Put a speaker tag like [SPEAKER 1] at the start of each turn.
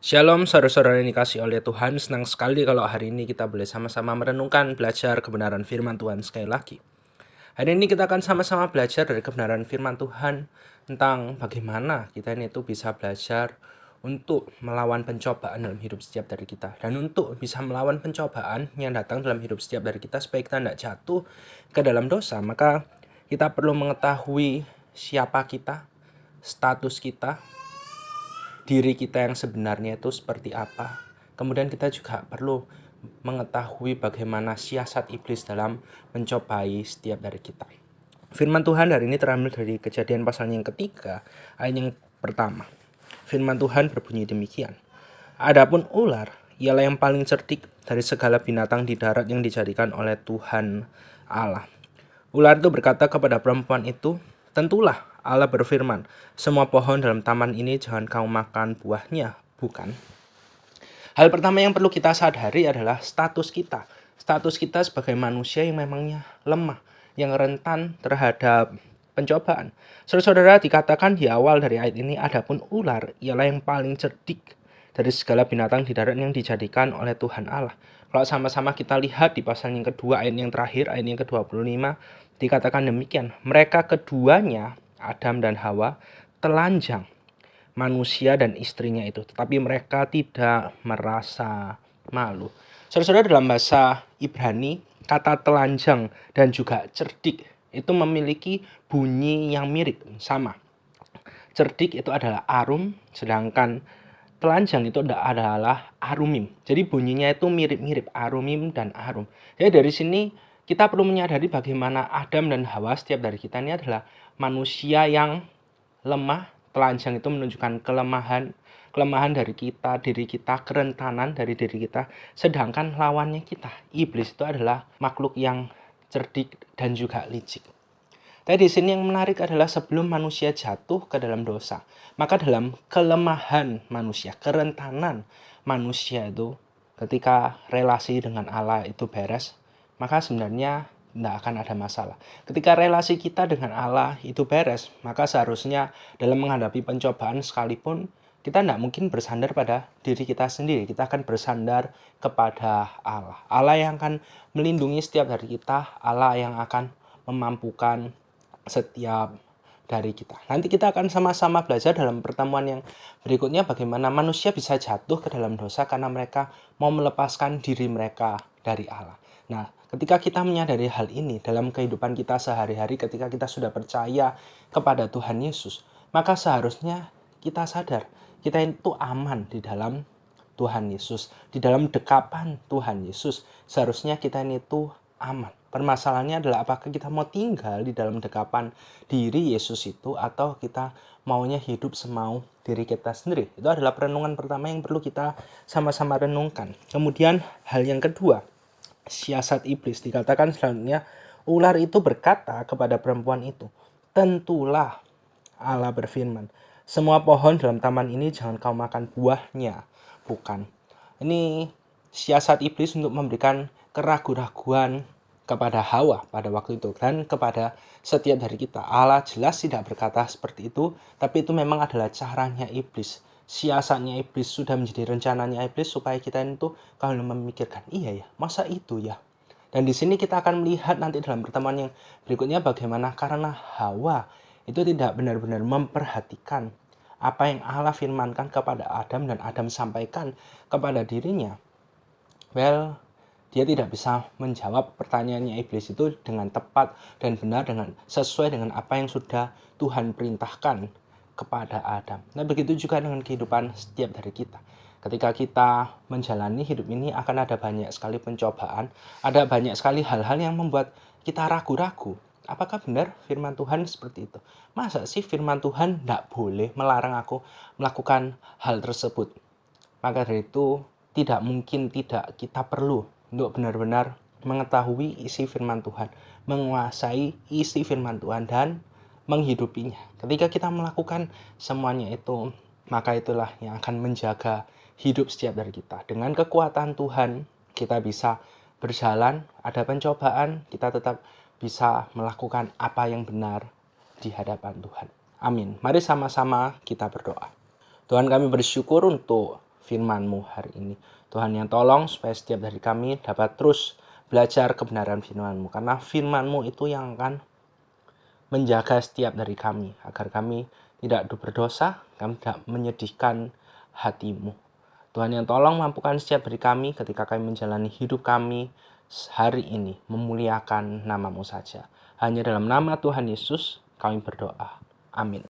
[SPEAKER 1] Shalom saudara-saudara yang dikasih oleh Tuhan, senang sekali kalau hari ini kita boleh sama-sama merenungkan belajar kebenaran firman Tuhan sekali lagi. Hari ini kita akan sama-sama belajar dari kebenaran firman Tuhan tentang bagaimana kita ini tuh bisa belajar untuk melawan pencobaan dalam hidup setiap dari kita. Dan untuk bisa melawan pencobaan yang datang dalam hidup setiap dari kita supaya kita tidak jatuh ke dalam dosa, maka kita perlu mengetahui siapa kita, status kita, diri kita yang sebenarnya itu seperti apa. Kemudian kita juga perlu mengetahui bagaimana siasat iblis dalam mencobai setiap dari kita. Firman Tuhan hari ini terambil dari Kejadian pasal yang ketiga, ayat yang pertama. Firman Tuhan berbunyi demikian. Adapun ular, ialah yang paling cerdik dari segala binatang di darat yang dijadikan oleh Tuhan Allah. Ular itu berkata kepada perempuan itu, tentulah Allah berfirman, semua pohon dalam taman ini jangan kamu makan buahnya, bukan? Hal pertama yang perlu kita sadari adalah status kita. Status kita sebagai manusia yang memangnya lemah, yang rentan terhadap pencobaan. Saudara-saudara, dikatakan di awal dari ayat ini, adapun ular ialah yang paling cerdik dari segala binatang di darat yang dijadikan oleh Tuhan Allah. Kalau sama-sama kita lihat di pasal yang kedua, ayat yang terakhir, ayat yang ke-25, dikatakan demikian. Mereka keduanya, Adam dan Hawa, telanjang, manusia dan istrinya itu, tetapi mereka tidak merasa malu. Saudara-saudara, dalam bahasa Ibrani, kata telanjang dan juga cerdik itu memiliki bunyi yang mirip, sama. Cerdik itu adalah arum, sedangkan telanjang itu adalah arumim. Jadi bunyinya itu mirip-mirip, arumim dan arum. Jadi dari sini kita perlu menyadari bagaimana Adam dan Hawa, setiap dari kita ini adalah manusia yang lemah. Telanjang itu menunjukkan kelemahan dari kita, diri kita, kerentanan dari diri kita. Sedangkan lawannya kita, iblis, itu adalah makhluk yang cerdik dan juga licik. Tapi di sini yang menarik adalah sebelum manusia jatuh ke dalam dosa, maka dalam kelemahan manusia, kerentanan manusia itu, ketika relasi dengan Allah itu beres, maka sebenarnya tidak akan ada masalah. Ketika relasi kita dengan Allah itu beres, maka seharusnya dalam menghadapi pencobaan sekalipun, kita tidak mungkin bersandar pada diri kita sendiri. Kita akan bersandar kepada Allah. Allah yang akan melindungi setiap dari kita, Allah yang akan memampukan setiap dari kita. Nanti kita akan sama-sama belajar dalam pertemuan yang berikutnya bagaimana manusia bisa jatuh ke dalam dosa karena mereka mau melepaskan diri mereka dari Allah. Nah, ketika kita menyadari hal ini dalam kehidupan kita sehari-hari, ketika kita sudah percaya kepada Tuhan Yesus, maka seharusnya kita sadar kita itu aman di dalam Tuhan Yesus, di dalam dekapan Tuhan Yesus. Seharusnya kita ini tuh aman. Permasalahannya adalah apakah kita mau tinggal di dalam dekapan diri Yesus itu atau kita maunya hidup semau diri kita sendiri. Itu adalah perenungan pertama yang perlu kita sama-sama renungkan. Kemudian hal yang kedua, siasat iblis. Dikatakan selanjutnya, ular itu berkata kepada perempuan itu, tentulah Allah berfirman, semua pohon dalam taman ini jangan kau makan buahnya, bukan? Ini siasat iblis untuk memberikan keraguan-raguan kepada Hawa pada waktu itu dan kepada setiap dari kita. Allah jelas tidak berkata seperti itu, tapi itu memang adalah caranya iblis. Siasatnya iblis, sudah menjadi rencananya iblis supaya kita itu kalau memikirkan, iya ya, masa itu ya. Dan di sini kita akan melihat nanti dalam pertemuan yang berikutnya bagaimana karena Hawa itu tidak benar-benar memperhatikan apa yang Allah firmankan kepada Adam dan Adam sampaikan kepada dirinya. Dia tidak bisa menjawab pertanyaannya iblis itu dengan tepat dan benar, dengan sesuai dengan apa yang sudah Tuhan perintahkan kepada Adam. Nah, begitu juga dengan kehidupan setiap dari kita. Ketika kita menjalani hidup ini akan ada banyak sekali pencobaan, ada banyak sekali hal-hal yang membuat kita ragu-ragu. Apakah benar firman Tuhan seperti itu? Masa sih firman Tuhan tidak boleh melarang aku melakukan hal tersebut? Maka dari itu tidak mungkin tidak, kita perlu untuk benar-benar mengetahui isi firman Tuhan, menguasai isi firman Tuhan dan menghidupinya. Ketika kita melakukan semuanya itu, maka itulah yang akan menjaga hidup setiap dari kita. Dengan kekuatan Tuhan, kita bisa berjalan, ada pencobaan, kita tetap bisa melakukan apa yang benar di hadapan Tuhan. Amin. Mari sama-sama kita berdoa. Tuhan, kami bersyukur untuk firman-Mu hari ini. Tuhan yang tolong supaya setiap dari kami dapat terus belajar kebenaran firman-Mu. Karena firman-Mu itu yang akan menjaga setiap dari kami. Agar kami tidak berdosa, kami tidak menyedihkan hati-Mu. Tuhan yang tolong mampukan setiap dari kami ketika kami menjalani hidup kami hari ini. Memuliakan nama-Mu saja. Hanya dalam nama Tuhan Yesus kami berdoa. Amin.